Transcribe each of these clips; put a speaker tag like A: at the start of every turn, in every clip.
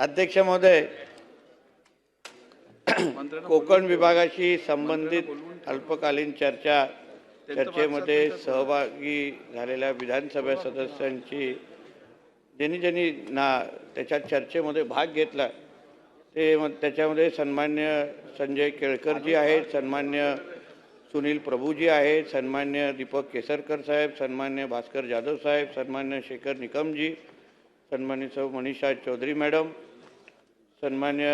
A: अध्यक्ष महोदय, कोकण विभागाशी संबंधित अल्पकालीन चर्चेमध्ये सहभागी झालेल्या विधानसभा सदस्यांची ज्यांनी त्याच्या चर्चेमध्ये भाग घेतला ते त्याच्यामध्ये सन्मान्य संजय केळकरजी आहेत, सन्मान्य सुनील प्रभूजी आहेत, सन्मान्य दीपक केसरकर साहेब, सन्मान्य भास्कर जाधव साहेब, सन्मान्य शेखर निकमजी, सन्मान्य सौ मनीषा चौधरी मॅडम, सन्मान्य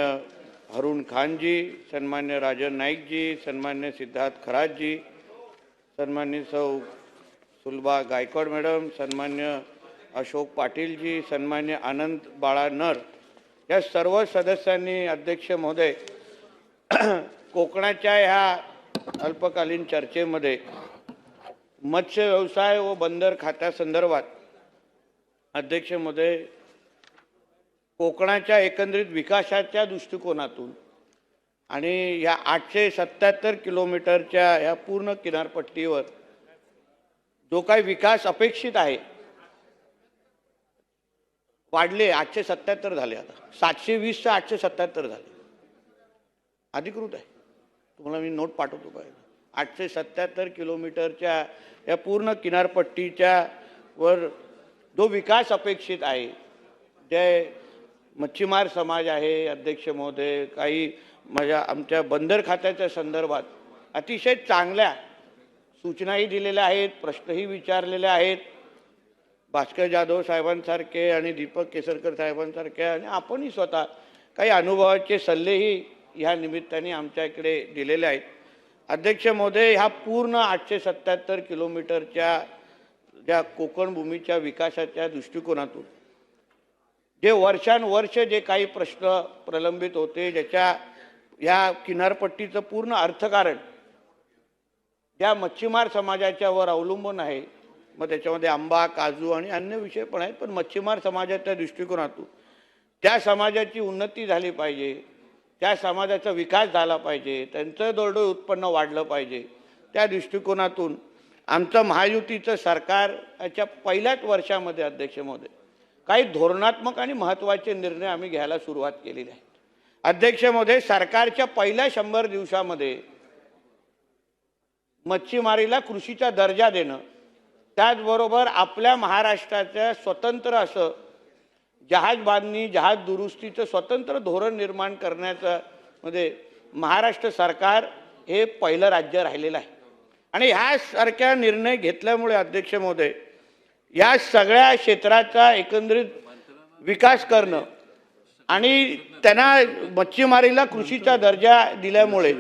A: हरुण खान जी, सन्मान्य राजन नाईक जी, सन्मान्य सिद्धार्थ खराज जी, सन्मान्य सौ सुलभा गायकवाड मॅडम, सन्मान्य अशोक पाटील जी, सन्मान्य आनंद बाळा नर, या सर्व सदस्यांनी अध्यक्ष महोदय कोकणाच्या ह्या अल्पकालीन चर्चेमध्ये मत्स्य व्यवसाय व बंदर खात्यासंदर्भात अध्यक्ष महोदय कोकणाच्या एकंदरीत विकासाच्या दृष्टिकोनातून आणि या 877 किलोमीटरच्या ह्या पूर्ण किनारपट्टीवर जो काही विकास अपेक्षित आहे वाढले, 877 झाले, आता 720 चे 877 झाले, अधिकृत आहे, तुम्हाला मी नोट पाठवतो काय. 877 किलोमीटरच्या या पूर्ण किनारपट्टीच्या वर जो विकास अपेक्षित आहे, जे मच्छीमार समाज आहे अध्यक्ष महोदय, काही आमच्या बंदर खात्याच्या संदर्भात अतिशय चांगल्या सूचनाही दिलेल्या आहेत, प्रश्नही विचारलेले आहेत. भास्कर जाधव साहेबांसारखे आणि दीपक केसरकर साहेबांसारखे आणि आपणही स्वतः काही अनुभवाचे सल्लेही ह्या निमित्ताने आमच्या इकडे दिलेले आहेत. अध्यक्ष महोदय, ह्या पूर्ण 877 किलोमीटरच्या ज्या कोकण भूमीच्या विकासाच्या दृष्टिकोनातून जे वर्षानुवर्ष जे काही प्रश्न प्रलंबित होते, ज्याच्या या किनारपट्टीचं पूर्ण अर्थकारण ज्या मच्छीमार समाजाच्या वर अवलंबून आहे, मग त्याच्यामध्ये आंबा, काजू आणि अन्य विषय पण आहेत, पण मच्छीमार समाजाच्या दृष्टिकोनातून त्या समाजाची उन्नती झाली पाहिजे, त्या समाजाचा विकास झाला पाहिजे, त्यांचं दरडोई उत्पन्न वाढलं पाहिजे. त्या दृष्टिकोनातून आमचं महायुतीचं सरकार याच्या पहिल्याच वर्षामध्ये अध्यक्ष महोदय काही धोरणात्मक आणि महत्त्वाचे निर्णय आम्ही घ्यायला सुरुवात केलेली आहे. अध्यक्ष महोदय, सरकारच्या पहिल्या 100 दिवसामध्ये मच्छीमारीला कृषीचा दर्जा देणं, त्याचबरोबर आपल्या महाराष्ट्राचं स्वतंत्र असं जहाज बांधणी, जहाज दुरुस्तीचं स्वतंत्र धोरण निर्माण करण्याचं मध्ये महाराष्ट्र सरकार हे पहिलं राज्य राहिलेलं आहे. आणि ह्यासारख्या निर्णय घेतल्यामुळे अध्यक्ष महोदय या सगळ्या क्षेत्राचा एकंदरीत विकास करणं आणि त्यांना मच्छीमारीला कृषीचा दर्जा दिल्यामुळे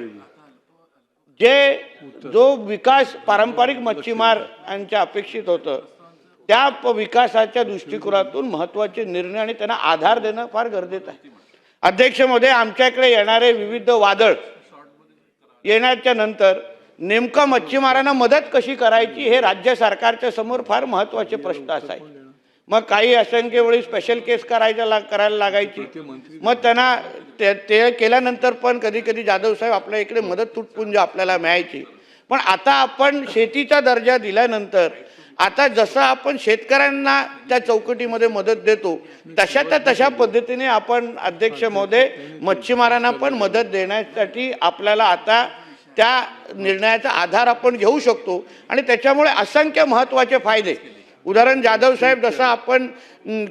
A: जो विकास पारंपरिक मच्छीमारांच्या अपेक्षित होतं, त्या विकासाच्या दृष्टिकोनातून महत्त्वाचे निर्णय आणि त्यांना आधार देणं फार गरजेचं आहे. अध्यक्ष महोदय, आमच्याकडे येणारे विविध वादळ येण्याच्या नंतर नेमकं मच्छीमारांना मदत कशी करायची हे राज्य सरकारच्या समोर फार महत्त्वाचे प्रश्न असायचे. मग काही असंख्य वेळी स्पेशल केस करायला लागायची, मग त्यांना ते केल्यानंतर पण कधी कधी जाधव साहेब आपल्या इकडे मदत तुटपुंज आपल्याला मिळायची. पण आता आपण शेतीचा दर्जा दिल्यानंतर आता जसं आपण शेतकऱ्यांना त्या चौकटीमध्ये मदत देतो तशा पद्धतीने आपण अध्यक्ष महोदय मच्छीमारांना पण मदत देण्यासाठी आपल्याला आता त्या निर्णयाचा आधार आपण घेऊ शकतो. आणि त्याच्यामुळे असंख्य महत्त्वाचे फायदे, उदाहरण जाधव साहेब, जसं आपण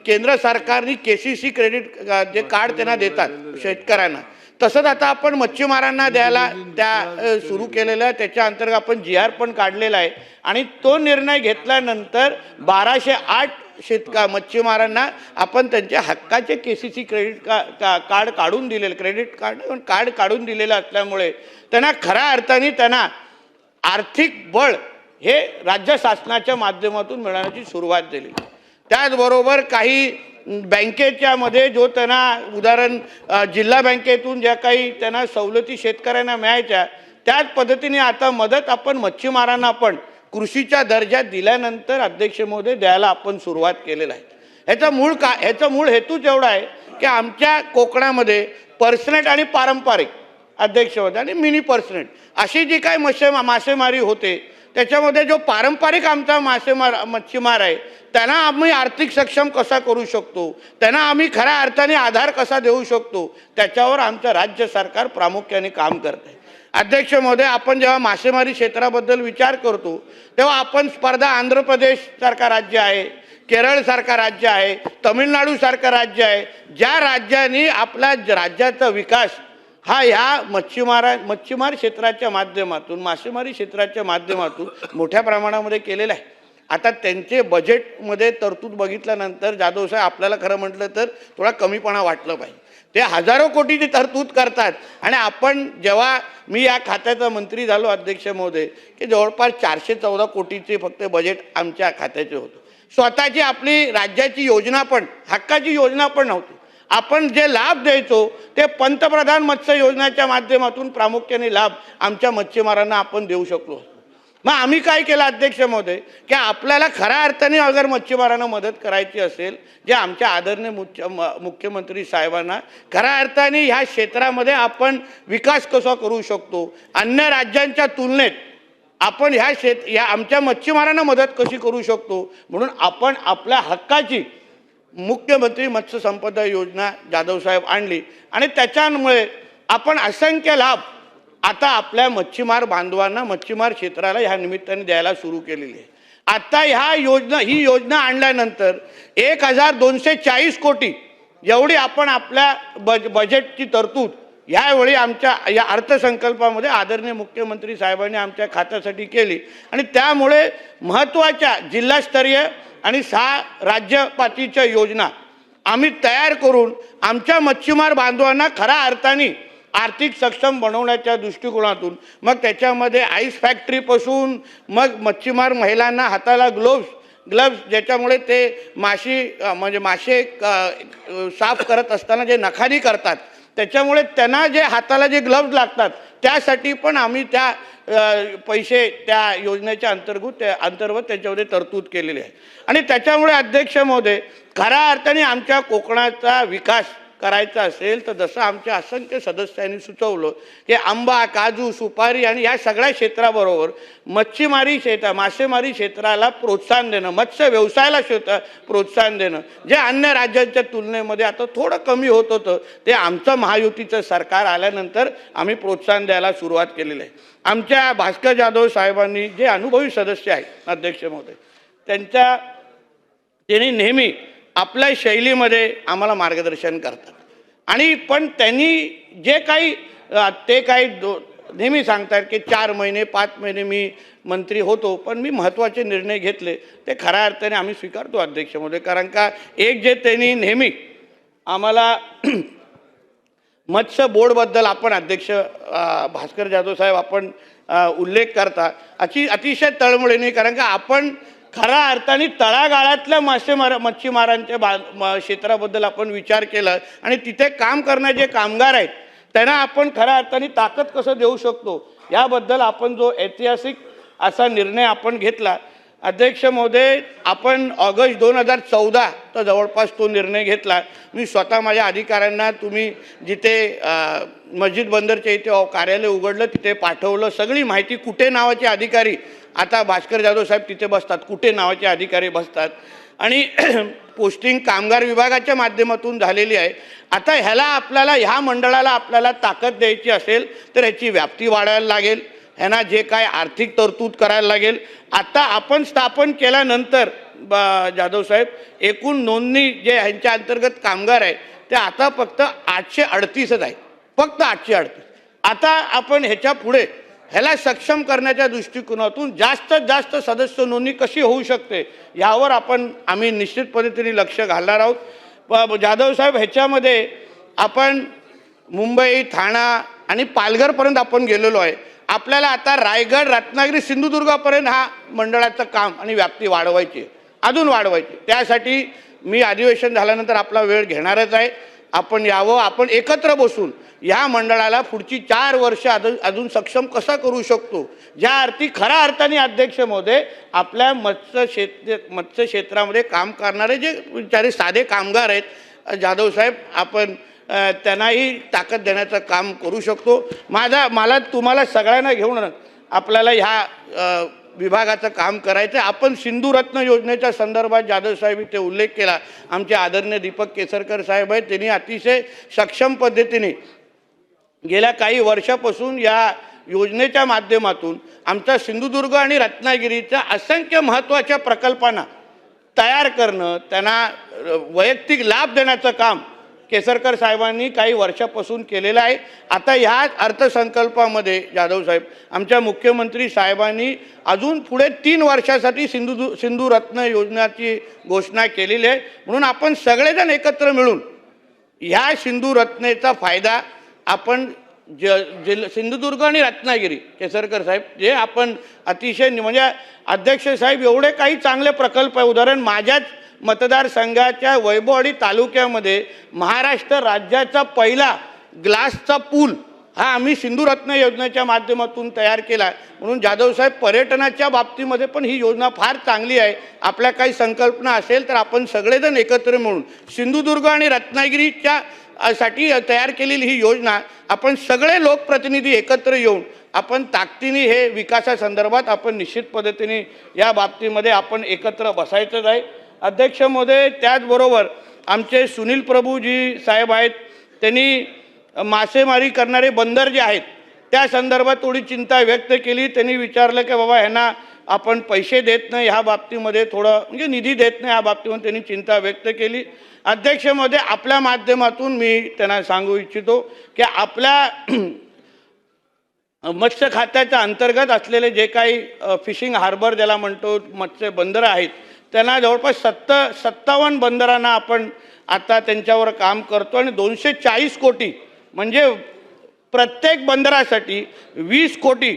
A: केंद्र सरकारने KCC क्रेडिट जे कार्ड त्यांना देतात शेतकऱ्यांना, तसंच आता आपण मच्छीमारांना द्यायला त्या सुरू केलेलं आहे. त्याच्या अंतर्गत आपण GR पण काढलेला आहे. आणि तो निर्णय घेतल्यानंतर 1208 मच्छीमारांना आपण त्यांच्या हक्काचे KCC क्रेडिट कार्ड काढून दिलेलं, क्रेडिट कार्ड काढून दिलेलं असल्यामुळे त्यांना खऱ्या अर्थाने त्यांना आर्थिक बळ हे राज्य शासनाच्या माध्यमातून मिळण्याची सुरुवात झाली. त्याचबरोबर काही बँकेच्या मध्ये जो त्यांना उदाहरण जिल्हा बँकेतून ज्या काही त्यांना सवलती शेतकऱ्यांना मिळायच्या, त्याच पद्धतीने आता मदत आपण मच्छीमारांना पण कृषीचा दर्जा दिल्यानंतर अध्यक्ष महोदय द्यायला आपण सुरुवात केलेला आहे. ह्याचा मूळ हेतूच एवढा आहे की आमच्या कोकणामध्ये पर्सनेट आणि पारंपरिक अध्यक्ष महोदय आणि मिनी पर्सनेट अशी जी काही मासेमारी होते त्याच्यामध्ये जो पारंपरिक आमचा मच्छीमार आहे त्यांना आम्ही आर्थिक सक्षम कसा करू शकतो, त्यांना आम्ही खऱ्या अर्थाने आधार कसा देऊ शकतो, त्याच्यावर आमचं राज्य सरकार प्रामुख्याने काम करत आहे. अध्यक्ष महोदय, आपण जेव्हा मासेमारी क्षेत्राबद्दल विचार करतो तेव्हा आपण स्पर्धा आंध्र प्रदेश सारखा राज्य आहे, केरळ सारखा राज्य आहे, तमिळनाडू सारखं राज्य आहे, ज्या राज्यांनी आपला राज्याचा विकास हा ह्या मच्छीमार क्षेत्राच्या माध्यमातून, मासेमारी क्षेत्राच्या माध्यमातून मोठ्या प्रमाणामध्ये केलेला आहे. आता त्यांचे बजेटमध्ये तरतूद बघितल्यानंतर जाधव साहेब आपल्याला खरं म्हटलं तर थोडा कमीपणा वाटलं पाहिजे. ते हजारो कोटीची तरतूद करतात आणि आपण जेव्हा मी या खात्याचा मंत्री झालो अध्यक्ष महोदय की जवळपास 414 कोटीचे फक्त बजेट आमच्या खात्याचे होतं. स्वतःची आपली राज्याची योजना पण, हक्काची योजना पण नव्हती. आपण जे लाभ द्यायचो ते पंतप्रधान मत्स्य योजनेच्या माध्यमातून प्रामुख्याने लाभ आमच्या मच्छीमारांना आपण देऊ शकलो. मग आम्ही काय केलं अध्यक्ष महोदय की आपल्याला खऱ्या अर्थाने अगर मच्छीमारांना मदत करायची असेल, जे आमच्या आदरणीय मुख्यमंत्री साहेबांना खऱ्या अर्थाने ह्या क्षेत्रामध्ये आपण विकास कसा करू शकतो, अन्य राज्यांच्या तुलनेत आपण ह्या आमच्या मच्छीमारांना मदत कशी करू शकतो, म्हणून आपण आपल्या हक्काची मुख्यमंत्री मत्स्य संपदा योजना जाधव साहेब आणली आणि त्याच्यामुळे आपण असंख्य लाभ आता आपल्या मच्छीमार बांधवांना, मच्छीमार क्षेत्राला ह्या निमित्ताने द्यायला सुरू केलेली आहे. आता ही योजना आणल्यानंतर 1240 कोटी एवढी आपण आपल्या बजेटची तरतूद यावेळी आमच्या या अर्थसंकल्पामध्ये आदरणीय मुख्यमंत्री साहेबांनी आमच्या खात्यासाठी केली आणि त्यामुळे महत्त्वाच्या जिल्हास्तरीय आणि 6 राज्यपातळीच्या योजना आम्ही तयार करून आमच्या मच्छीमार बांधवांना खऱ्या अर्थाने आर्थिक सक्षम बनवण्याच्या दृष्टिकोनातून, मग त्याच्यामध्ये आईस फॅक्टरीपासून मग मच्छीमार महिलांना हाताला ग्लव्स ज्याच्यामुळे ते मासे साफ करत असताना जे नखानी करतात त्याच्यामुळे त्यांना जे हाताला जे ग्लव्ज लागतात त्यासाठी पण आम्ही त्या पैसे त्या योजनेच्या अंतर्गत त्याच्यामध्ये तरतूद केलेली आहे. आणि त्याच्यामुळे अध्यक्ष महोदय खऱ्या अर्थाने आमच्या कोकणाचा विकास करायचा असेल तर जसं आमच्या असंख्य सदस्यांनी सुचवलं की आंबा, काजू, सुपारी आणि या सगळ्या क्षेत्राबरोबर मासेमारी क्षेत्राला प्रोत्साहन देणं, मत्स्य व्यवसायाला प्रोत्साहन देणं, जे अन्य राज्यांच्या तुलनेमध्ये आता थोडं कमी होत होतं ते आमचं महायुतीचं सरकार आल्यानंतर आम्ही प्रोत्साहन द्यायला सुरुवात केलेली आहे. आमच्या भास्कर जाधव साहेबांनी जे अनुभवी सदस्य आहेत अध्यक्ष महोदय त्यांनी नेहमी आपल्या शैलीमध्ये आम्हाला मार्गदर्शन करतात आणि पण त्यांनी जे काही नेहमी सांगतात की 4 महिने 5 महिने मी मंत्री होतो पण मी महत्त्वाचे निर्णय घेतले ते खऱ्या अर्थाने आम्ही स्वीकारतो अध्यक्ष महोदय. कारण का जे त्यांनी नेहमी आम्हाला मत्स्य बोर्डबद्दल आपण अध्यक्ष भास्कर जाधव साहेब आपण उल्लेख करता अतिशय तळमळीने, कारण का आपण खऱ्या अर्थाने तळागाळातल्या मच्छीमारांच्या क्षेत्राबद्दल आपण विचार केला आणि तिथे काम करणारे जे कामगार आहेत त्यांना आपण खऱ्या अर्थाने ताकद कसं देऊ शकतो याबद्दल आपण जो ऐतिहासिक असा निर्णय आपण घेतला अध्यक्ष महोदय. आपण ऑगस्ट 2014 तर जवळपास तो निर्णय घेतला. मी स्वतः माझ्या अधिकाऱ्यांना तुम्ही जिथे मस्जिद बंदरच्या इथे कार्यालय उघडलं तिथे पाठवलं. सगळी माहिती कुठे नावाचे अधिकारी आता भास्कर जाधव साहेब तिथे बसतात, कुठे नावाचे अधिकारी बसतात आणि पोस्टिंग कामगार विभागाच्या माध्यमातून झालेली आहे. आता ह्या मंडळाला आपल्याला ताकद द्यायची असेल तर ह्याची व्याप्ती वाढवायला लागेल, ह्यांना जे काय आर्थिक तरतूद करायला लागेल. आता आपण स्थापन केल्यानंतर जाधव साहेब एकूण नोंदणी जे ह्यांच्या अंतर्गत कामगार आहे ते आता फक्त 838च आहे, फक्त 838. आता आपण ह्याच्या पुढे ह्याला सक्षम करण्याच्या दृष्टिकोनातून जास्तीत जास्त सदस्य नोंदणी कशी होऊ शकते यावर आम्ही निश्चित पद्धतीने लक्ष घालणार आहोत. जाधव साहेब ह्याच्यामध्ये आपण मुंबई, ठाणा आणि पालघरपर्यंत आपण गेलेलो आहे. आपल्याला आता रायगड, रत्नागिरी, सिंधुदुर्गापर्यंत हा मंडळाचं काम आणि व्याप्ती वाढवायची, अजून वाढवायची. त्यासाठी मी अधिवेशन झाल्यानंतर आपला वेळ घेणारच आहे. आपण यावं, आपण एकत्र बसून या मंडळाला पुढची 4 वर्ष अजून सक्षम कसा करू शकतो, ज्या अर्थी खऱ्या अर्थाने अध्यक्ष महोदय आपल्या मत्स्य क्षेत्रामध्ये काम करणारे जे बिचारे साधे कामगार आहेत जाधव साहेब आपण त्यांनाही ताकद देण्याचं काम करू शकतो. मला तुम्हाला सगळ्यांना घेऊन आपल्याला ह्या विभागाचं काम करायचं. आपण सिंधुरत्न योजनेच्या संदर्भात जाधव साहेब इथे उल्लेख केला. आमचे आदरणीय दीपक केसरकर साहेब आहेत, त्यांनी अतिशय सक्षम पद्धतीने गेल्या काही वर्षापासून या योजनेच्या माध्यमातून आमचा सिंधुदुर्ग आणि रत्नागिरीच्या असंख्य महत्त्वाच्या प्रकल्पांना तयार करणं, त्यांना वैयक्तिक लाभ देण्याचं काम केसरकर साहेबांनी काही वर्षापासून केलेलं आहे. आता ह्या अर्थसंकल्पामध्ये जाधव साहेब आमच्या मुख्यमंत्री साहेबांनी अजून पुढे 3 वर्षासाठी सिंधुरत्न योजनेची घोषणा केलेली आहे. म्हणून आपण सगळेजण एकत्र मिळून ह्या सिंधुरत्नेचा फायदा आपण सिंधुदुर्ग आणि रत्नागिरी केसरकर साहेब जे आपण अतिशय म्हणजे अध्यक्ष साहेब एवढे काही चांगले प्रकल्प आहे. उदाहरण माझ्याच मतदारसंघाच्या वैभववाडी तालुक्यामध्ये महाराष्ट्र राज्याचा पहिला ग्लासचा पूल हा आम्ही सिंधुरत्न योजनेच्या माध्यमातून तयार केला. म्हणून जाधव साहेब पर्यटनाच्या बाबतीमध्ये पण ही योजना फार चांगली आहे. आपल्या काही संकल्पना असेल तर आपण सगळेजण एकत्र मिळून सिंधुदुर्ग आणि रत्नागिरीच्या साठी तयार केलेली ही योजना आपण सगळे लोकप्रतिनिधी एकत्र येऊन आपण ताकदीने हे विकासासंदर्भात आपण निश्चित पद्धतीने या बाबतीमध्ये आपण एकत्र बसायचंच आहे. अध्यक्ष महोदय, त्याचबरोबर आमचे सुनील प्रभूजी साहेब आहेत, त्यांनी मासेमारी करणारे बंदर जे आहेत त्या संदर्भात थोडी चिंता व्यक्त केली. त्यांनी विचारलं की बाबा ह्यांना आपण पैसे देत नाही, ह्या बाबतीमध्ये थोडं म्हणजे निधी देत नाही, ह्या बाबतीमध्ये त्यांनी चिंता व्यक्त केली. अध्यक्ष महोदय, आपल्या माध्यमातून मी त्यांना सांगू इच्छितो की आपल्या मत्स्य खात्याच्या अंतर्गत असलेले जे काही फिशिंग हार्बर ज्याला म्हणतो मत्स्य बंदरं आहेत त्यांना जवळपास 57 बंदरांना आपण आता त्यांच्यावर काम करतो आणि 240 कोटी म्हणजे प्रत्येक बंदरासाठी 20 कोटी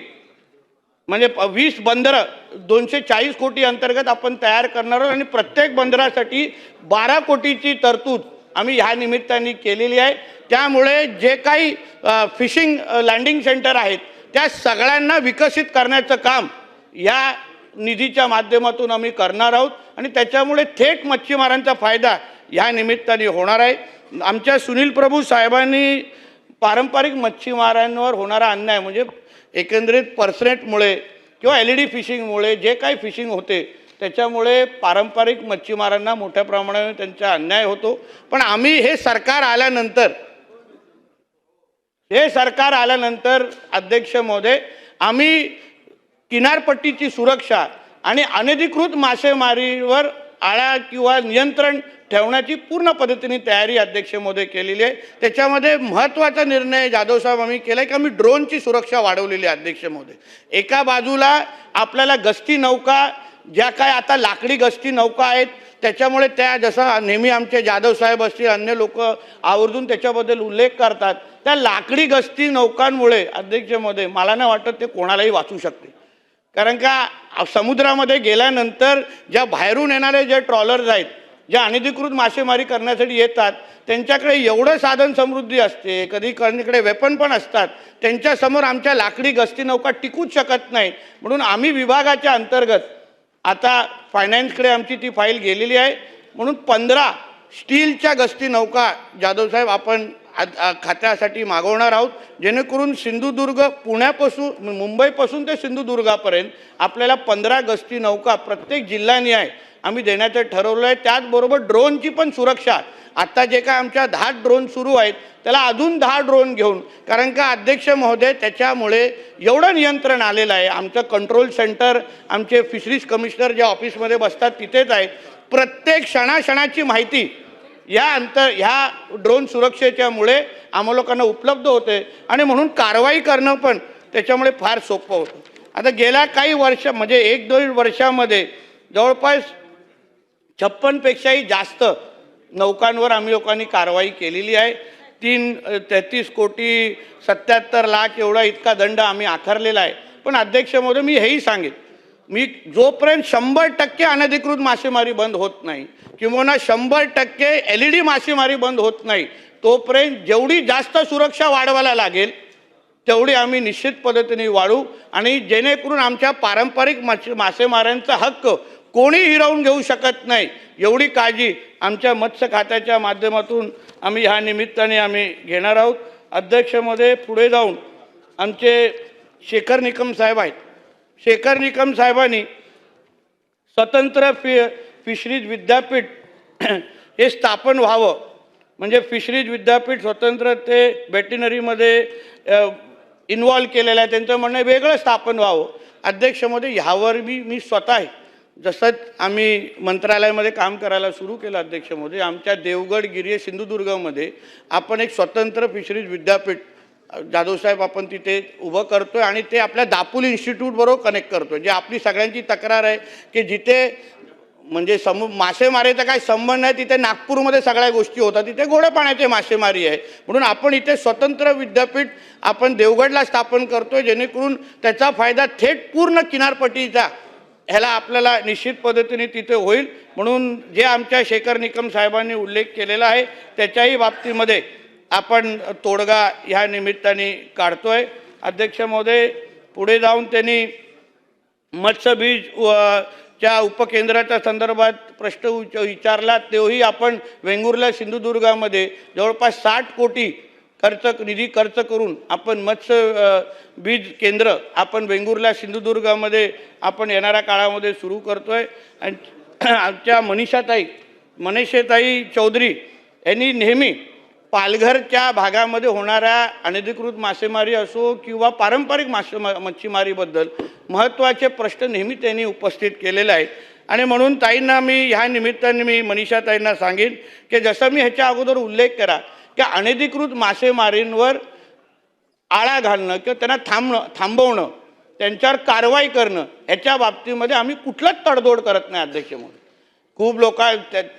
A: म्हणजे 20 बंदरं 240 कोटी अंतर्गत आपण तयार करणार आहोत आणि प्रत्येक बंदरासाठी 12 कोटीची तरतूद आम्ही ह्या निमित्ताने केलेली आहे. त्यामुळे जे काही फिशिंग लँडिंग सेंटर आहेत त्या सगळ्यांना विकसित करण्याचं काम या निधीच्या माध्यमातून आम्ही करणार आहोत आणि त्याच्यामुळे थेट मच्छीमारांचा फायदा या निमित्ताने होणार आहे. आमच्या सुनील प्रभू साहेबांनी पारंपरिक मच्छीमारांवर होणारा अन्याय म्हणजे एकंदरीत पर्सनेटमुळे किंवा LED फिशिंगमुळे जे काही फिशिंग होते त्याच्यामुळे पारंपरिक मच्छीमारांना मोठ्या प्रमाणावर त्यांचा अन्याय होतो. पण आम्ही हे सरकार आल्यानंतर अध्यक्ष महोदय आम्ही किनारपट्टीची सुरक्षा आणि अनधिकृत मासेमारीवर आळा किंवा नियंत्रण ठेवण्याची पूर्ण पद्धतीने तयारी अध्यक्ष महोदय केलेली आहे. त्याच्यामध्ये महत्त्वाचा निर्णय जाधव साहेब आम्ही केला की आम्ही ड्रोनची सुरक्षा वाढवलेली आहे. अध्यक्ष महोदय, एका बाजूला आपल्याला गस्ती नौका ज्या काय आता लाकडी गस्ती नौका आहेत त्याच्यामुळे त्या जसं नेहमी आमचे जाधव साहेब असतील अन्य लोक आवर्जून त्याच्याबद्दल उल्लेख करतात, त्या लाकडी गस्ती नौकांमुळे अध्यक्ष महोदय मला नाही वाटत ते कोणालाही वाचू शकते. कारण का समुद्रामध्ये गेल्यानंतर ज्या बाहेरून येणारे जे ट्रॉलर्स आहेत ज्या अनधिकृत मासेमारी करण्यासाठी येतात त्यांच्याकडे एवढं साधन समृद्धी असते, कधी कधीकडे वेपन पण असतात, त्यांच्यासमोर आमच्या लाकडी गस्ती नौका टिकूच शकत नाहीत. म्हणून आम्ही विभागाच्या अंतर्गत आता फायनान्सकडे आमची ती फाईल गेलेली आहे. म्हणून 15 स्टीलच्या गस्ती नौका जाधव साहेब आपण खात्यासाठी मागवणार आहोत जेणेकरून सिंधुदुर्ग पुण्यापासून मुंबईपासून ते सिंधुदुर्गापर्यंत आपल्याला 15 गस्ती नौका प्रत्येक जिल्ह्यानिहाय आम्ही देण्याचं ठरवलं आहे. त्याचबरोबर ड्रोनची पण सुरक्षा आता जे काय आमच्या 10 ड्रोन सुरू आहेत त्याला अजून 10 ड्रोन घेऊन, कारण का अध्यक्ष महोदय त्याच्यामुळे एवढं नियंत्रण आलेलं आहे. आमचं कंट्रोल सेंटर आमचे फिशरीज कमिशनर ज्या ऑफिसमध्ये बसतात तिथेच आहे. प्रत्येक क्षणाक्षणाची माहिती ह्या ड्रोन सुरक्षेच्यामुळे आम्हा लोकांना उपलब्ध होते आणि म्हणून कारवाई करणं पण त्याच्यामुळे फार सोपं होतं. आता गेल्या काही वर्ष म्हणजे 1-2 वर्षामध्ये जवळपास 56 पेक्षाही जास्त नौकांवर आम्ही लोकांनी कारवाई केलेली आहे. 33 कोटी 77 लाख एवढा इतका दंड आम्ही आकारलेला आहे. पण अध्यक्ष महोदय मी हेही सांगेन, मी जोपर्यंत 100% अनधिकृत मासेमारी बंद होत नाही किंवा 100% LED मासेमारी बंद होत नाही तोपर्यंत जेवढी जास्त सुरक्षा वाढवायला लागेल तेवढी आम्ही निश्चित पद्धतीने वाढवू आणि जेणेकरून आमच्या पारंपरिक मासेमाऱ्यांचा हक्क कोणी हिरावून घेऊ शकत नाही एवढी काळजी आमच्या मत्स्य खात्याच्या माध्यमातून आम्ही ह्या निमित्ताने आम्ही घेणार आहोत. अध्यक्ष महोदय, पुढे जाऊन आमचे शेखर निकम साहेब आहेत, शेखर निकम साहेबांनी स्वतंत्र फिशरीज विद्यापीठ हे स्थापन व्हावं, म्हणजे फिशरीज विद्यापीठ स्वतंत्र ते वेटरनरीमध्ये इन्व्हॉल्व केलेलं आहे, त्यांचं म्हणणं वेगळं स्थापन व्हावं. अध्यक्ष महोदय, ह्यावर मी स्वतः आहे, जसं आम्ही मंत्रालयामध्ये काम करायला सुरू केलं अध्यक्ष महोदय, आमच्या देवगड गिरी सिंधुदुर्गमध्ये आपण एक स्वतंत्र फिशरीज विद्यापीठ जाधवसाहेब आपण तिथे उभं करतोय आणि ते आपल्या दापोली इन्स्टिट्यूटबरोबर कनेक्ट करतोय. जे आपली सगळ्यांची तक्रार आहे की जिथे म्हणजे मासेमारीचा काही संबंध नाही, तिथे नागपूरमध्ये सगळ्या गोष्टी होतात, तिथे गोड्या पाण्याचे मासेमारी आहे, म्हणून आपण इथे स्वतंत्र विद्यापीठ आपण देवगडला स्थापन करतोय, जेणेकरून त्याचा फायदा थेट पूर्ण किनारपट्टीचा ह्याला आपल्याला निश्चित पद्धतीने तिथे होईल. म्हणून जे आमच्या शेखर निकम साहेबांनी उल्लेख केलेला आहे त्याच्याही बाबतीमध्ये आपण तोडगा ह्या निमित्ताने काढतोय. अध्यक्ष महोदय, पुढे जाऊन त्यांनी मत्स्यबीज च्या उपकेंद्राच्या संदर्भात प्रश्न विचारला, तोही आपण वेंगुर्ला सिंधुदुर्गामध्ये जवळपास 60 कोटी निधी खर्च करून आपण मत्स्य बीज केंद्र आपण वेंगुर्ला सिंधुदुर्गामध्ये आपण येणाऱ्या काळामध्ये सुरू करतोय. आणि आमच्या मनीषाताई चौधरी यांनी नेहमी पालघरच्या भागामध्ये होणाऱ्या अनधिकृत मासेमारी असो किंवा पारंपरिक मच्छीमारीबद्दल महत्त्वाचे प्रश्न नेहमी त्यांनी उपस्थित केलेले आहेत. आणि म्हणून ताईंना मी ह्या निमित्ताने मी मनीषाताईंना सांगेन की जसं मी ह्याच्या अगोदर उल्लेख करा की अनधिकृत मासेमारींवर आळा घालणं किंवा त्यांना थांबवणं, त्यांच्यावर कारवाई करणं, ह्याच्या बाबतीमध्ये आम्ही कुठलाच तडजोड करत नाही अध्यक्ष म्हणून. खूप लोक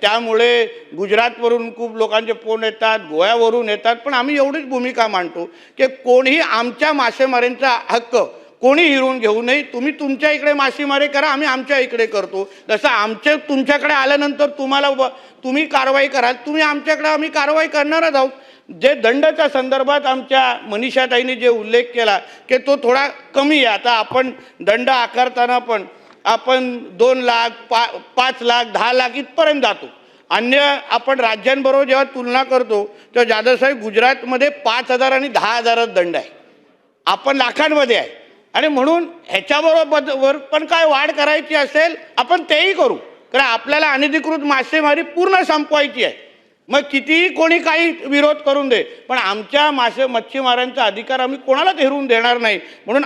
A: त्यामुळे गुजरातवरून खूप लोकांचे फोन येतात, गोव्यावरून येतात, पण आम्ही एवढीच भूमिका मांडतो की कोणीही आमच्या मासेमारींचा हक्क कोणी हिरवून घेऊ नये. तुम्ही तुमच्या इकडे मासेमारी करा, आम्ही आमच्या इकडे करतो. जसं तुमच्याकडे आल्यानंतर तुम्ही कारवाई कराल, तुम्ही आमच्याकडे आम्ही कारवाई करणारच आहोत. जे दंडाच्या संदर्भात आमच्या मनीषाताईंनी जे उल्लेख केला की तो थोडा कमी आहे. आता आपण दंड आकारताना पण आपण 2 लाख 5 लाख 10 लाख इथपर्यंत जातो. अन्य आपण राज्यांबरोबर जेव्हा तुलना करतो तेव्हा जाधवसाहेब गुजरातमध्ये 5,000 आणि 10,000 दंड आहे, आपण लाखांमध्ये आहे. आणि म्हणून ह्याच्याबरोबर पण काय वाढ करायची असेल आपण तेही करू, कारण आपल्याला अनधिकृत मासेमारी पूर्ण संपवायची आहे. मग कितीही कोणी काही विरोध करून दे, पण आमच्या मच्छीमारांचा अधिकार आम्ही कोणालाच हेरून देणार नाही. म्हणून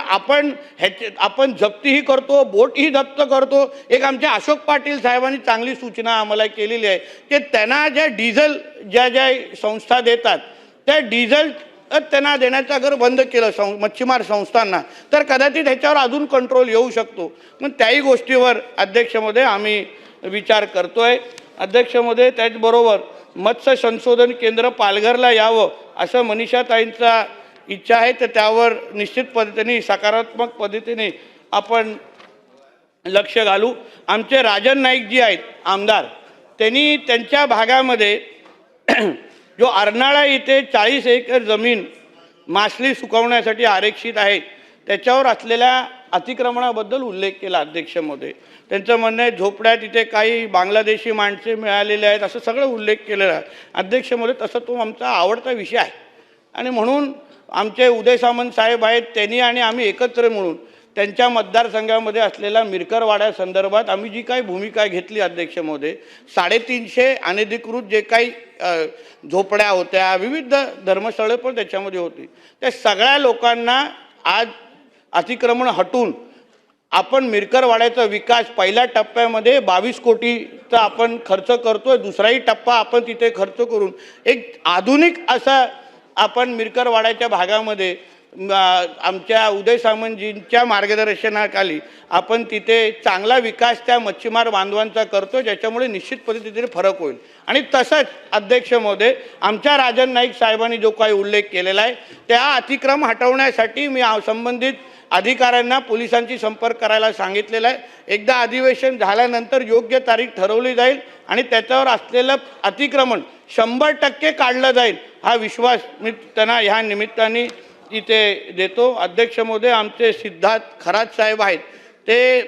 A: आपण जप्तीही करतो, बोटही जप्त करतो. एक आमच्या अशोक पाटील साहेबांनी चांगली सूचना आम्हाला केलेली आहे की त्यांना ज्या डिझेल ज्या संस्था देतात त्या डिझेल त्यांना देण्याचं अगर बंद केलं मच्छीमार संस्थांना तर कदाचित ह्याच्यावर अजून कंट्रोल येऊ शकतो. मग त्याही गोष्टीवर अध्यक्षमध्ये आम्ही विचार करतोय. अध्यक्षमध्ये त्याचबरोबर मत्स्य संशोधन केंद्र पालघरला यावं असं मनीषाताईंचा इच्छा आहे, तर त्यावर निश्चित पद्धतीने सकारात्मक पद्धतीने आपण लक्ष घालू. आमचे राजन नाईक जी आहेत आमदार, त्यांनी त्यांच्या भागामध्ये जो अर्नाळा इथे 40 एकर जमीन मासळी सुकवण्यासाठी आरक्षित आहे त्याच्यावर असलेल्या अतिक्रमणाबद्दल उल्लेख केला अध्यक्षमध्ये. त्यांचं म्हणणं आहे झोपड्यात इथे काही बांगलादेशी माणसे मिळालेले आहेत असं सगळं उल्लेख केलेला आहे अध्यक्षमध्ये. तसं तो आमचा आवडता विषय आहे आणि म्हणून आमचे उदय सामंत साहेब आहेत, त्यांनी आणि आम्ही एकत्र मिळून त्यांच्या मतदारसंघामध्ये असलेल्या मिरकरवाड्यासंदर्भात आम्ही जी काही भूमिका घेतली अध्यक्षमध्ये, 350 अनधिकृत जे काही झोपड्या होत्या, विविध धर्मस्थळं पण त्याच्यामध्ये होती, त्या सगळ्या लोकांना आज अतिक्रमण हटून आपण मिरकरवाड्याचा विकास पहिल्या टप्प्यामध्ये 22 कोटीचा आपण खर्च करतोय. दुसराही टप्पा आपण तिथे खर्च करून एक आधुनिक असा आपण मिरकरवाड्याच्या भागामध्ये आमच्या उदय सामंतजींच्या मार्गदर्शनाखाली आपण तिथे चांगला विकास त्या मच्छीमार बांधवांचा करतो, ज्याच्यामुळे निश्चित पद्धतीने फरक होईल. आणि तसंच अध्यक्ष महोदय, आमच्या राजन नाईक साहेबांनी जो काही उल्लेख केलेला आहे त्या अतिक्रम हटवण्यासाठी मी संबंधित अधिकाऱ्यांना पोलिसांशी संपर्क करायला सांगितलेला आहे. एकदा अधिवेशन झाल्यानंतर योग्य तारीख ठरवली जाईल आणि त्याच्यावर असलेलं अतिक्रमण 100% काढलं जाईल, हा विश्वास मी त्यांना ह्या निमित्ताने इथे देतो. अध्यक्ष महोदय, आमचे सिद्धार्थ खरात साहेब आहेत, ते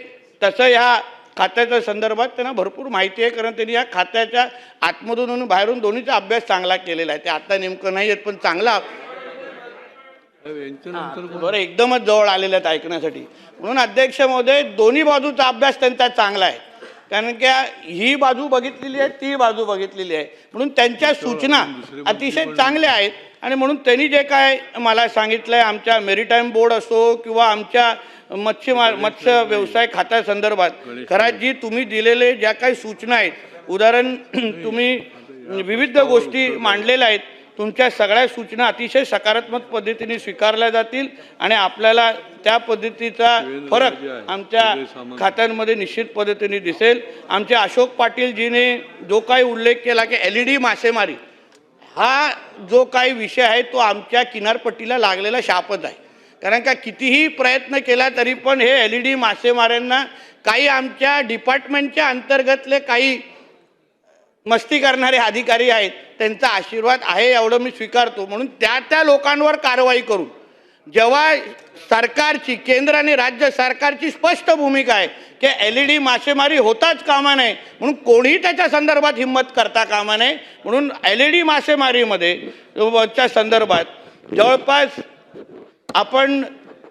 A: तसं ह्या खात्याच्या संदर्भात त्यांना भरपूर माहिती आहे, कारण त्यांनी या खात्याच्या आतमधून आणि बाहेरून दोन्हीचा अभ्यास चांगला केलेला आहे. ते आता नेमकं नाही आहेत पण चांगला बरं, एकदमच जवळ आलेले आहेत ऐकण्यासाठी. म्हणून अध्यक्ष महोदय, दोन्ही बाजूचा अभ्यास त्यांचा चांगला आहे, कारण की ही बाजू बघितलेली आहे, ती बाजू बघितलेली आहे. म्हणून त्यांच्या सूचना अतिशय चांगल्या आहेत. आणि म्हणून त्यांनी जे काय मला सांगितलं आहे, आमच्या मेरीटाईम बोर्ड असो किंवा आमच्या मत्स्य व्यवसाय खात्यासंदर्भात, खरंच जी तुम्ही दिलेले ज्या काही सूचना आहेत, उदाहरण तुम्ही विविध गोष्टी मांडलेल्या आहेत, तुमच्या सगळ्या सूचना अतिशय सकारात्मक पद्धतीने स्वीकारल्या जातील आणि आपल्याला त्या पद्धतीचा फरक आमच्या खात्यांमध्ये निश्चित पद्धतीने दिसेल. आमचे अशोक पाटीलजीने जो काही उल्लेख केला की LED मासेमारी हा जो काही विषय आहे तो आमच्या किनारपट्टीला लागलेला शापच आहे. कारण का कितीही प्रयत्न केला तरी पण हे LED मासेमाऱ्यांना काही आमच्या डिपार्टमेंटच्या अंतर्गतले काही मस्ती करणारे अधिकारी आहेत, त्यांचा आशीर्वाद आहे एवढं मी स्वीकारतो. म्हणून त्या लोकांवर कारवाई करून, जेव्हा सरकारची, केंद्र आणि राज्य सरकारची स्पष्ट भूमिका आहे की LED मासेमारी होताच कामा नये, म्हणून कोणीही त्याच्या संदर्भात हिंमत करता कामा नये. म्हणून LED मासेमारीमध्ये च्या संदर्भात जवळपास आपण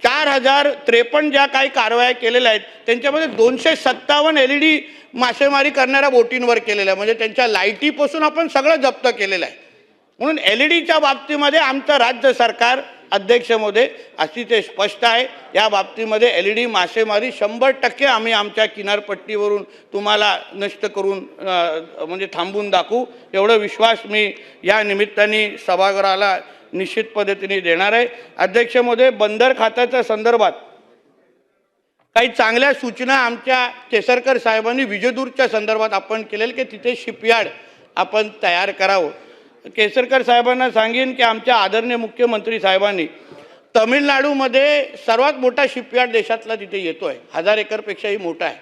A: 4053 ज्या काही कारवाया केलेल्या आहेत, त्यांच्यामध्ये 257 LED मासेमारी करणाऱ्या बोटींवर केलेलं आहे. म्हणजे त्यांच्या लाईटीपासून आपण सगळं जप्त केलेलं आहे. म्हणून LEDच्या बाबतीमध्ये आमचं राज्य सरकार, अध्यक्ष महोदय, अतिशय स्पष्ट आहे. या बाबतीमध्ये LED मासेमारी 100% आम्ही आमच्या किनारपट्टीवरून तुम्हाला नष्ट करून म्हणजे थांबवून दाखवू, एवढा विश्वास मी या निमित्ताने सभागृहाला निश्चित पद्धतीने देणार आहे. अध्यक्ष महोदय, बंदर खात्याच्या संदर्भात काही चांगल्या सूचना आमच्या केसरकर साहेबांनी विजयदुर्गच्या संदर्भात आपण केलेलं की तिथे शिपयार्ड आपण तयार करावं. केसरकर साहेबांना सांगेन की आमच्या आदरणीय मुख्यमंत्री साहेबांनी तमिळनाडूमध्ये सर्वात मोठा शिपयार्ड देशातला तिथे येतो आहे, 1000 एकरपेक्षाही मोठा आहे.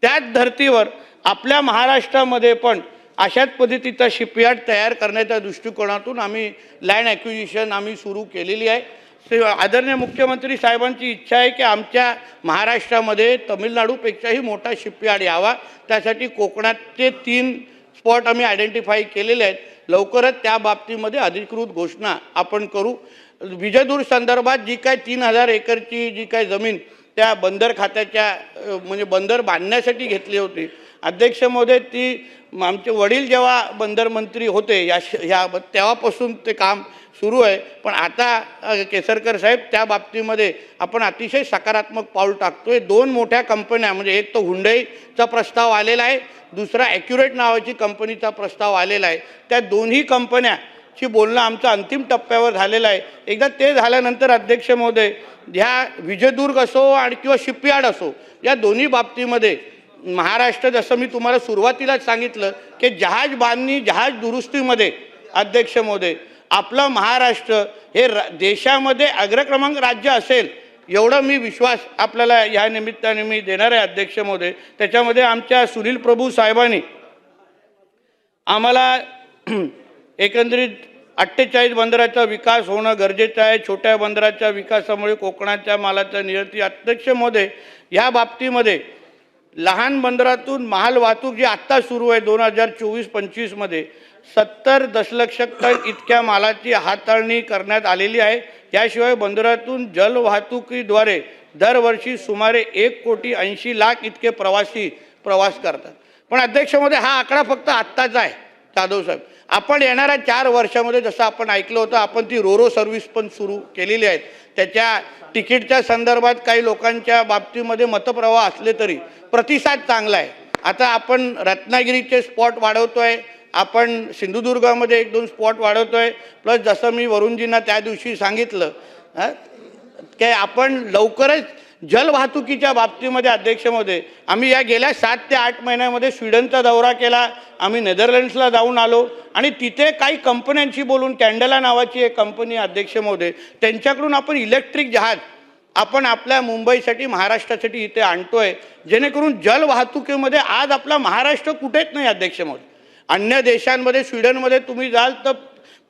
A: त्याच धर्तीवर आपल्या महाराष्ट्रामध्ये पण अशाच पद्धतीचा शिपयार्ड तयार करण्याच्या दृष्टिकोनातून आम्ही लँड ॲक्विजिशन आम्ही सुरू केलेली आहे. आदरणीय मुख्यमंत्री साहेबांची इच्छा आहे की आमच्या महाराष्ट्रामध्ये तमिळनाडूपेक्षाही मोठा शिपयार्ड यावा. त्यासाठी कोकणातचे 3 स्पॉट आम्ही आयडेंटिफाय केलेले आहेत. लवकरच त्या बाबतीमध्ये अधिकृत घोषणा आपण करू. विजयदुर्ग संदर्भात जी काय 3000 एकरची जी काय जमीन त्या बंदर खात्याच्या म्हणजे बंदर बांधण्यासाठी घेतली होती, अध्यक्ष महोदय, ती आमचे वडील जेव्हा बंदर मंत्री होते या तेव्हापासून ते काम सुरू आहे. पण आता केसरकर साहेब त्या बाबतीमध्ये आपण अतिशय सकारात्मक पाऊल टाकतोय. 2 मोठ्या कंपन्या, म्हणजे एक तो हुंडईचा प्रस्ताव आलेला आहे, दुसरा ॲक्युरेट नावाची कंपनीचा प्रस्ताव आलेला आहे. त्या दोन्ही कंपन्याची बोलणं आमचं अंतिम टप्प्यावर झालेलं आहे. एकदा ते झाल्यानंतर अध्यक्ष महोदय, ह्या विजयदुर्ग असो आणि किंवा शिपयार्ड असो, या दोन्ही बाबतीमध्ये महाराष्ट्र, जसं मी तुम्हाला सुरुवातीलाच सांगितलं की जहाज बांधणी, जहाज दुरुस्तीमध्ये अध्यक्ष महोदय, आपलं महाराष्ट्र हे देशामध्ये अग्रक्रमांक राज्य असेल एवढा मी विश्वास आपल्याला या निमित्ताने मी देणार आहे. अध्यक्ष महोदय, त्याच्यामध्ये आमच्या सुनील प्रभू साहेबांनी आम्हाला एकंदरीत 48 बंदराचा विकास होणं गरजेचं आहे. छोट्या बंदराच्या विकासामुळे कोकणाच्या मालाच्या निर्याती. अध्यक्ष महोदय, या बाबतीमध्ये लहान बंदरातून माल वाहतूक जी आत्ता सुरू आहे 2024-25 मध्ये 70 दशलक्ष टन इतक्या मालाची हाताळणी करण्यात आलेली आहे. याशिवाय बंदरातून जल वाहतुकीद्वारे दरवर्षी सुमारे 1,80,00,000 इतके प्रवासी प्रवास करतात. पण अध्यक्ष महोदय, हा आकडा फक्त आत्ताचा आहे. जाधव साहेब, आपण येणाऱ्या 4 वर्षामध्ये जसं आपण ऐकलं होतं, आपण ती रोरो सर्व्हिस पण सुरू केलेली आहेत. त्याच्या तिकीटच्या संदर्भात काही लोकांच्या बाबतीमध्ये मतप्रवाह असले तरी प्रतिसाद चांगला आहे. आता आपण रत्नागिरीचे स्पॉट वाढवतोय, आपण सिंधुदुर्गामध्ये 1-2 स्पॉट वाढवतोय. प्लस जसं मी वरुणजींना त्या दिवशी सांगितलं की आपण लवकरच जलवाहतुकीच्या बाबतीमध्ये अध्यक्ष महोदय, आम्ही या गेल्या 7 ते 8 महिन्यामध्ये स्वीडनचा दौरा केला, आम्ही नेदरलँड्सला जाऊन आलो आणि तिथे काही कंपन्यांशी बोलून, कॅन्डेला नावाची एक कंपनी अध्यक्ष महोदय, त्यांच्याकडून आपण इलेक्ट्रिक जहाज आपण आपल्या मुंबईसाठी, महाराष्ट्रासाठी इथे आणतोय, जेणेकरून जलवाहतुकीमध्ये आज आपला महाराष्ट्र कुठेच नाही. अध्यक्ष महोदय, अन्य देशांमध्ये, स्वीडनमध्ये तुम्ही जाल तर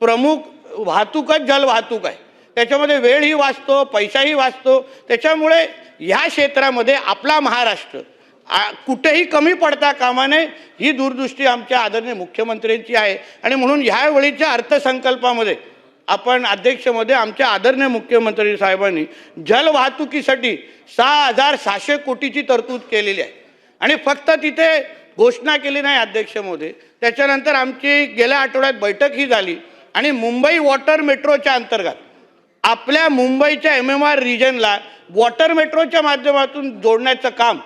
A: प्रमुख वाहतूकच जलवाहतूक आहे. त्याच्यामध्ये वेळही वाचतो, पैसाही वाचतो. त्याच्यामुळे ह्या क्षेत्रामध्ये आपला महाराष्ट्र कुठेही कमी पडता कामा नये, ही दूरदृष्टी आमच्या आदरणीय मुख्यमंत्र्यांची आहे. आणि म्हणून ह्या वेळीच्या अर्थसंकल्पामध्ये आपण अध्यक्षमध्ये आमच्या आदरणीय मुख्यमंत्री साहेबांनी जल वाहतुकीसाठी 6,600 कोटीची तरतूद केलेली आहे आणि फक्त तिथे घोषणा केली नाही अध्यक्षमध्ये, त्याच्यानंतर आमची गेल्या आठवड्यात बैठकही झाली आणि मुंबई वॉटर मेट्रोच्या अंतर्गत आपल्या मुंबईच्या MMR रिजनला वॉटर मेट्रोच्या माध्यमातून जोडण्याचं काम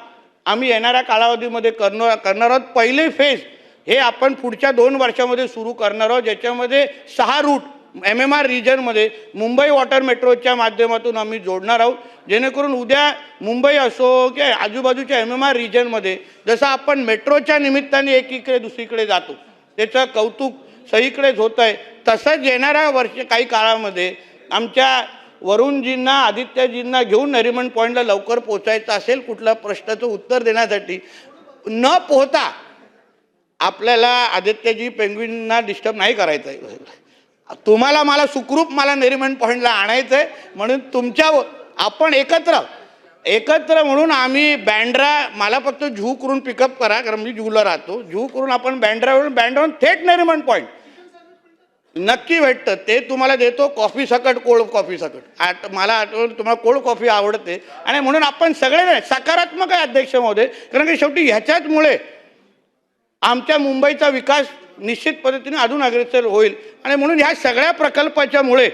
A: आम्ही येणाऱ्या कालावधीमध्ये करणार आहोत. पहिले फेज हे आपण पुढच्या 2 वर्षामध्ये सुरू करणार आहोत, ज्याच्यामध्ये 6 रूट MMR रिजनमध्ये मुंबई वॉटर मेट्रोच्या माध्यमातून आम्ही जोडणार आहोत, जेणेकरून उद्या मुंबई असो की आजूबाजूच्या MMR रिजनमध्ये जसं आपण मेट्रोच्या निमित्ताने एकीकडे दुसरीकडे जातो त्याचं कौतुक सगळीकडेच होत आहे, तसंच येणाऱ्या काही काळामध्ये आमच्या वरुणजींना आदित्यजींना घेऊन नरिमन पॉईंटला लवकर पोचायचं असेल, कुठल्या प्रश्नाचं उत्तर देण्यासाठी न पोहता आपल्याला आदित्यजी पेंग्विनना डिस्टर्ब नाही करायचं आहे. तुम्हाला मला सुखरूप नरिमन पॉईंटला आणायचं आहे, म्हणून तुमच्या आपण एकत्र म्हणून आम्ही बँड्रा, मला फक्त झू करून पिकअप करा कारण मी झूला राहतो, झू करून आपण बँड्रावरून थेट नरिमन पॉईंट नक्की भेटतं. ते तुम्हाला देतो कॉफी सकट, कोल्ड कॉफी सकट. मला आठवण तुम्हाला कोल्ड कॉफी आवडते आणि म्हणून आपण सगळे सकारात्मक आहे अध्यक्ष महोदय, कारण की शेवटी ह्याच्याचमुळे आमच्या मुंबईचा विकास निश्चित पद्धतीने अजून अग्रेसर होईल आणि म्हणून ह्या सगळ्या प्रकल्पाच्यामुळे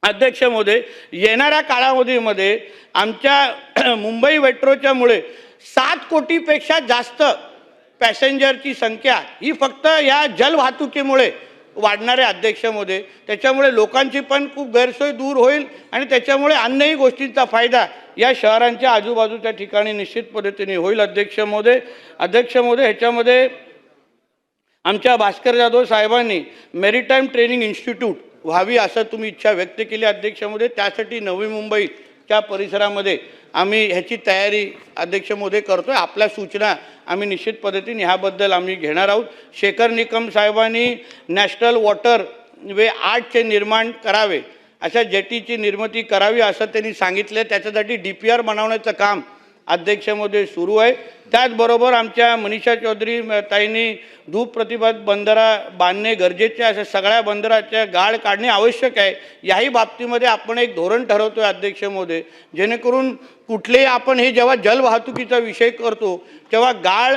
A: अध्यक्ष महोदय येणाऱ्या काळावधीमध्ये आमच्या मुंबई मेट्रोच्यामुळे 7 कोटीपेक्षा जास्त पॅसेंजरची संख्या ही फक्त या जलवाहतुकीमुळे वाढणारे अध्यक्ष महोदय. त्याच्यामुळे लोकांची पण खूप गैरसोय दूर होईल आणि त्याच्यामुळे अन्यही गोष्टींचा फायदा या शहरांच्या आजूबाजूच्या ठिकाणी निश्चित पद्धतीने होईल अध्यक्ष महोदय. ह्याच्यामध्ये आमच्या भास्कर जाधव साहेबांनी मेरीटाईम ट्रेनिंग इन्स्टिट्यूट व्हावी असं तुम्ही इच्छा व्यक्त केली अध्यक्ष महोदय. त्यासाठी नवी मुंबईच्या परिसरामध्ये आम्ही ह्याची तयारी अध्यक्ष महोदय करतोय. आपल्या सूचना आम्ही निश्चित पद्धतीने ह्याबद्दल आम्ही घेणार आहोत. शेखर निकम साहेबांनी नॅशनल वॉटर वे 8चे निर्माण करावे, अशा जेटीची निर्मिती करावी असं त्यांनी सांगितलं. त्याच्यासाठी DPR बनवण्याचं काम अध्यक्ष महोदय सुरू आहे. त्याचबरोबर आमच्या मनीषा चौधरी ताईंनी धूप प्रतिबंध बंदरा बांधणे गरजेचे आहे, अशा सगळ्या बंदराच्या गाळ काढणे आवश्यक आहे. याही बाबतीमध्ये आपण एक धोरण ठरवतोय अध्यक्ष महोदय, जेणेकरून कुठलेही आपण हे जेव्हा जलवाहतुकीचा विषय करतो तेव्हा गाळ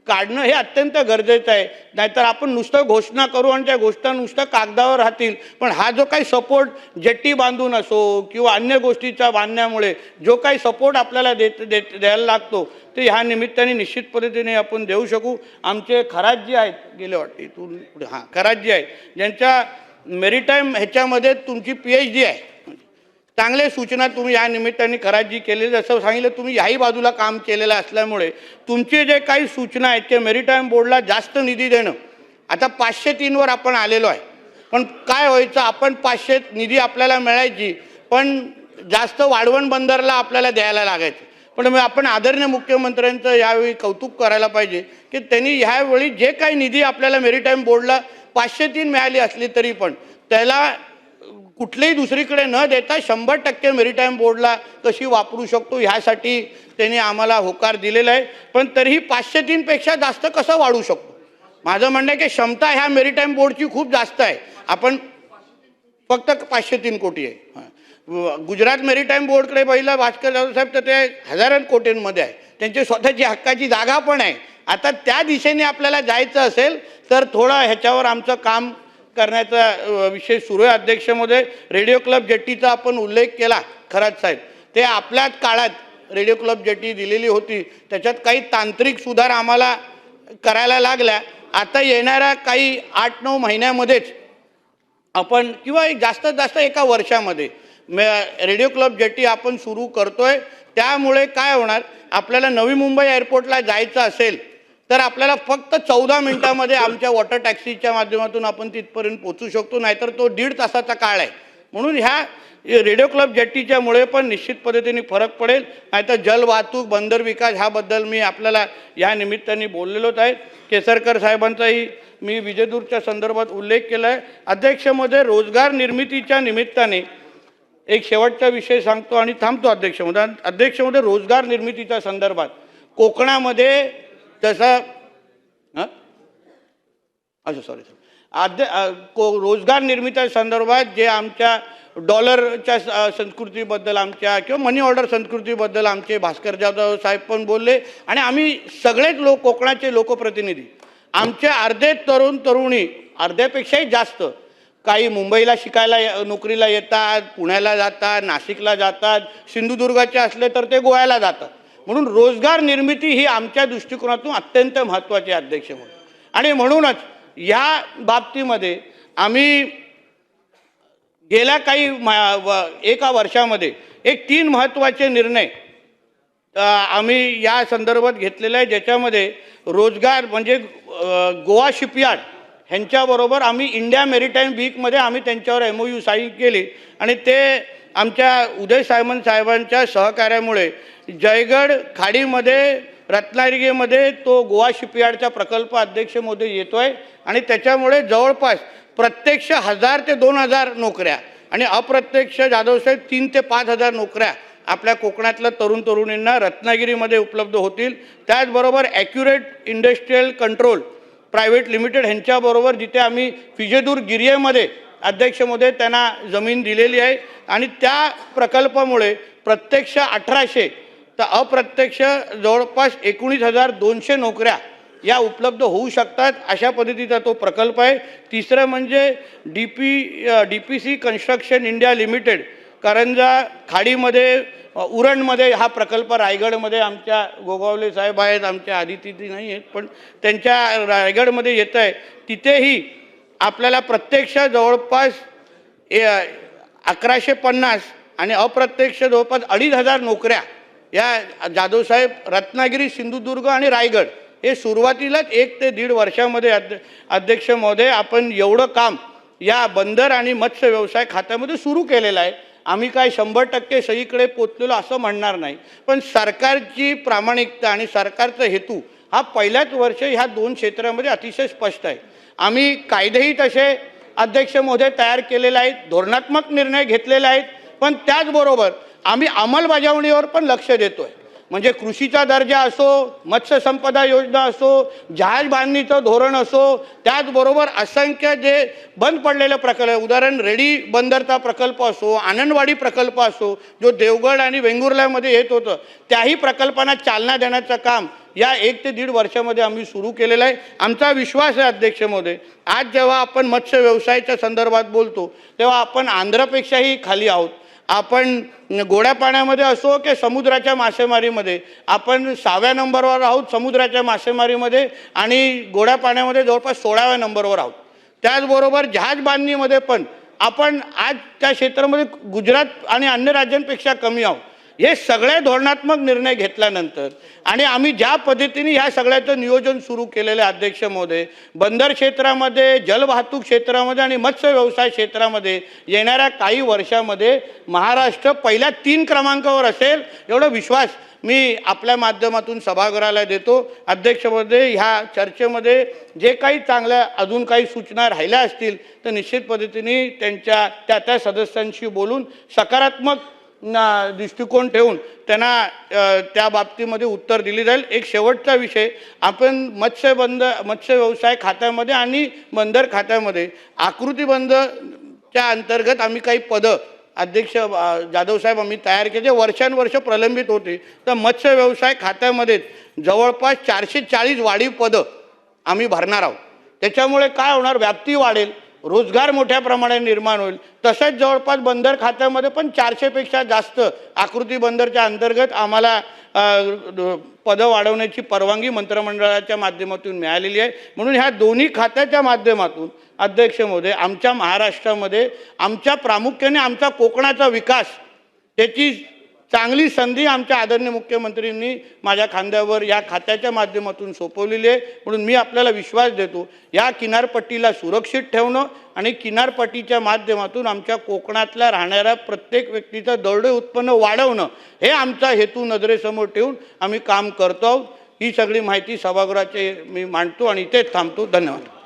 A: काढणं हे अत्यंत गरजेचं आहे. नाहीतर आपण नुसतं घोषणा करू आणि त्या गोष्टी नुसतं कागदावर राहतील, पण हा जो काही सपोर्ट जेट्टी बांधून असो किंवा अन्य गोष्टीच्या बांधण्यामुळे जो काही सपोर्ट आपल्याला द्यायला लागतो ते ह्या निमित्ताने निश्चित पद्धतीने आपण देऊ शकू. आमचे खराजी आहेत गेले वाटते इथून पुढे खराजी आहेत ज्यांच्या मेरीटाईम ह्याच्यामध्ये तुमची PhD आहे. चांगले सूचना तुम्ही या निमित्ताने खराजी केलेली, जसं सांगितलं तुम्ही ह्याही बाजूला काम केलेलं असल्यामुळे तुमचे जे काही सूचना आहेत ते मेरीटाईम बोर्डला जास्त निधी देणं. आता 503वर आपण आलेलो आहे, पण काय व्हायचं, आपण 500 निधी आपल्याला मिळायची पण जास्त वाढवण बंदरला आपल्याला द्यायला लागायचं. पण आपण आदरणीय मुख्यमंत्र्यांचं यावेळी कौतुक करायला पाहिजे की त्यांनी ह्यावेळी जे काही निधी आपल्याला मेरीटाईम बोर्डला 503 मिळाली असली तरी पण त्याला कुठलेही दुसरीकडे न देता 100% मेरीटाईम बोर्डला कशी वापरू शकतो ह्यासाठी त्यांनी आम्हाला होकार दिलेला आहे. पण तरीही 503 पेक्षा जास्त कसं वाढू शकतो. माझं म्हणणं आहे की क्षमता ह्या मेरीटाईम बोर्डची खूप जास्त आहे. आपण फक्त 503 कोटी आहे. गुजरात मेरीटाईम बोर्डकडे पहिला भास्कर जाधव साहेब तर ते हजारो कोटींमध्ये आहे, त्यांची स्वतःची हक्काची जागा पण आहे. आता त्या दिशेने आपल्याला जायचं असेल तर थोडं ह्याच्यावर आमचं काम करण्याचा विषय सुरू आहे अध्यक्ष महोदय. रेडिओ क्लब जेट्टीचा आपण उल्लेख केला खरात साहेब, ते आपल्याच काळात रेडिओ क्लब जेट्टी दिलेली होती, त्याच्यात काही तांत्रिक सुधार आम्हाला करायला लागल्या. आता येणाऱ्या काही 8-9 महिन्यामध्येच आपण किंवा जास्तीत जास्त एका वर्षामध्ये रेडिओ क्लब जेट्टी आपण सुरू करतोय. त्यामुळे काय होणार, आपल्याला नवी मुंबई एअरपोर्टला जायचं असेल तर आपल्याला फक्त 14 मिनिटांमध्ये आमच्या वॉटर टॅक्सीच्या माध्यमातून आपण तिथपर्यंत पोहोचू शकतो, नाहीतर तो 1.5 तासाचा काळ आहे. म्हणून ह्या रेडिओ क्लब जेट्टीच्यामुळे पण निश्चित पद्धतीने फरक पडेल. नाहीतर जलवाहतूक बंदर विकास ह्याबद्दल मी आपल्याला या निमित्ताने बोललेलोच आहे. केसरकर साहेबांचाही मी विजयदूरच्या संदर्भात उल्लेख केला आहे. अध्यक्षमध्ये रोजगार निर्मितीच्या निमित्ताने एक शेवटचा विषय सांगतो आणि थांबतो अध्यक्षमध्ये रोजगार निर्मितीच्या संदर्भात कोकणामध्ये जसं रोजगार निर्मिती संदर्भात जे आमच्या डॉलरच्या संस्कृतीबद्दल आमच्या किंवा मनी ऑर्डर संस्कृतीबद्दल आमचे भास्कर जाधव साहेब पण बोलले आणि आम्ही सगळेच कोकणाचे लोकप्रतिनिधी आमचे अर्धे तरुण तरुणी अर्ध्यापेक्षाही जास्त काही मुंबईला शिकायला नोकरीला येतात, पुण्याला जातात, नाशिकला जातात, सिंधुदुर्गाचे असले तर ते गोव्याला जातात. म्हणून रोजगार निर्मिती ही आमच्या दृष्टिकोनातून अत्यंत महत्त्वाची आहे अध्यक्ष म्हणून. आणि म्हणूनच या बाबतीमध्ये आम्ही गेल्या काही एका वर्षामध्ये एक 3 महत्त्वाचे निर्णय आम्ही या संदर्भात घेतलेले आहे, ज्याच्यामध्ये रोजगार म्हणजे गोवा शिपयार्ड ह्यांच्याबरोबर आम्ही इंडिया मेरीटाईम वीकमध्ये आम्ही त्यांच्यावर MOU साईन केली आणि ते आमच्या उदय सामंत साहेबांच्या सहकार्यामुळे जयगड खाडीमध्ये रत्नागिरीमध्ये तो गोवा शिपयार्डचा प्रकल्प अध्यक्ष मोदी येतो आहे आणि त्याच्यामुळे जवळपास प्रत्यक्ष 1000 ते 2000 नोकऱ्या आणि अप्रत्यक्ष जाधवसाहेब 3 ते 5000 नोकऱ्या आपल्या कोकणातल्या तरुण तरुणींना रत्नागिरीमध्ये उपलब्ध होतील. त्याचबरोबर accurate industrial control private limited ह्यांच्याबरोबर जिथे आम्ही फिजेदूर गिरियेमध्ये अध्यक्ष महोदय त्यांना जमीन दिलेली आहे आणि त्या प्रकल्पामुळे प्रत्यक्ष 1800 तर अप्रत्यक्ष जवळपास 19,200 नोकऱ्या या उपलब्ध होऊ शकतात अशा पद्धतीचा तो प्रकल्प आहे. तिसरं म्हणजे DPC construction India limited Karanja खाडीमध्ये उरणमध्ये हा प्रकल्प रायगडमध्ये आमच्या गोगावले साहेब आहेत, आमच्या आदिती नाही आहेत पण त्यांच्या रायगडमध्ये येत आहे. तिथेही आपल्याला प्रत्यक्ष जवळपास 1150 आणि अप्रत्यक्ष जवळपास 2500 नोकऱ्या या जाधवसाहेब रत्नागिरी सिंधुदुर्ग आणि रायगड हे सुरुवातीलाच 1 ते 1.5 वर्षामध्ये अध्यक्ष महोदय आपण एवढं काम या बंदर आणि मत्स्य व्यवसाय खात्यामध्ये सुरू केलेलं आहे. आम्ही काय 100% सगळीकडे पोचलेलो असं म्हणणार नाही, पण सरकारची प्रामाणिकता आणि सरकारचा हेतू हा पहिल्याच वर्ष ह्या 2 क्षेत्रामध्ये अतिशय स्पष्ट आहे. आम्ही कायदेही तसे अध्यक्ष महोदय तयार केलेले आहेत, धोरणात्मक निर्णय घेतलेले आहेत, पण त्याचबरोबर आम्ही अंमलबजावणीवर पण लक्ष देतो आहे. म्हणजे कृषीचा दर्जा असो, मत्स्य संपदा योजना असो, जहाज बांधणीचं धोरण असो, त्याचबरोबर असंख्य जे बंद पडलेले प्रकल्प उदाहरण रेडी बंदरचा प्रकल्प असो, आनंदवाडी प्रकल्प असो जो देवगड आणि वेंगुर्ल्यामध्ये येत होतं त्याही प्रकल्पांना चालना देण्याचं काम या 1 ते 1.5 वर्षामध्ये आम्ही सुरू केलेलं आहे. आमचा विश्वास आहे अध्यक्ष महोदय, आज जेव्हा आपण मत्स्य व्यवसायाच्या संदर्भात बोलतो तेव्हा आपण आंध्रपेक्षाही खाली आहोत. आपण गोड्या पाण्यामध्ये असो की समुद्राच्या मासेमारीमध्ये आपण 6व्या नंबरवर आहोत समुद्राच्या मासेमारीमध्ये आणि गोड्या पाण्यामध्ये जवळपास 16व्या नंबरवर आहोत. त्याचबरोबर जहाज बांधणीमध्ये पण आपण आज त्या क्षेत्रामध्ये गुजरात आणि अन्य राज्यांपेक्षा कमी आहोत. हे सगळे धोरणात्मक निर्णय घेतल्यानंतर आणि आम्ही ज्या पद्धतीने ह्या सगळ्याचं नियोजन सुरू केलेलं आहे अध्यक्ष महोदय, बंदर क्षेत्रामध्ये, जलवाहतूक क्षेत्रामध्ये आणि मत्स्य व्यवसाय क्षेत्रामध्ये येणाऱ्या काही वर्षामध्ये महाराष्ट्र पहिल्या 3 क्रमांकावर असेल एवढा विश्वास मी आपल्या माध्यमातून सभागृहाला देतो. अध्यक्ष महोदय, ह्या चर्चेमध्ये जे काही चांगल्या अजून काही सूचना राहिल्या असतील तर निश्चित पद्धतीने त्यांच्या त्या सदस्यांशी बोलून सकारात्मक दृष्टिकोन ठेवून त्यांना त्या बाबतीमध्ये उत्तर दिली जाईल. एक शेवटचा विषय, आपण मत्स्य व्यवसाय खात्यामध्ये आणि बंदर खात्यामध्ये आकृतीबंधच्या अंतर्गत आम्ही काही पदं अध्यक्ष जाधवसाहेब आम्ही तयार केले वर्षानुवर्ष प्रलंबित होते. तर मत्स्य व्यवसाय खात्यामध्ये जवळपास 440 वाढीव पदं आम्ही भरणार आहोत. त्याच्यामुळे काय होणार, व्याप्ती वाढेल, रोजगार मोठ्या प्रमाणात निर्माण होईल. तसंच जवळपास बंदर खात्यामध्ये पण 400पेक्षा जास्त आकृती बंदरच्या अंतर्गत आम्हाला पदं वाढवण्याची परवानगी मंत्रिमंडळाच्या माध्यमातून मिळालेली आहे. म्हणून ह्या दोन्ही खात्याच्या माध्यमातून अध्यक्ष महोदय आमच्या महाराष्ट्रामध्ये आमच्या प्रामुख्याने आमचा कोकणाचा विकास त्याची चांगली संधी आमच्या आदरणीय मुख्यमंत्र्यांनी माझ्या खांद्यावर या खात्याच्या माध्यमातून सोपवलेली आहे. म्हणून मी आपल्याला विश्वास देतो, या किनारपट्टीला सुरक्षित ठेवणं आणि किनारपट्टीच्या माध्यमातून आमच्या कोकणातल्या राहणाऱ्या प्रत्येक व्यक्तीचं दरडोई उत्पन्न वाढवणं हे आमचा हेतू नजरेसमोर ठेवून आम्ही काम करतो आहोत. ही सगळी माहिती सभागृहाचे मी मांडतो आणि इथेच थांबतो. धन्यवाद.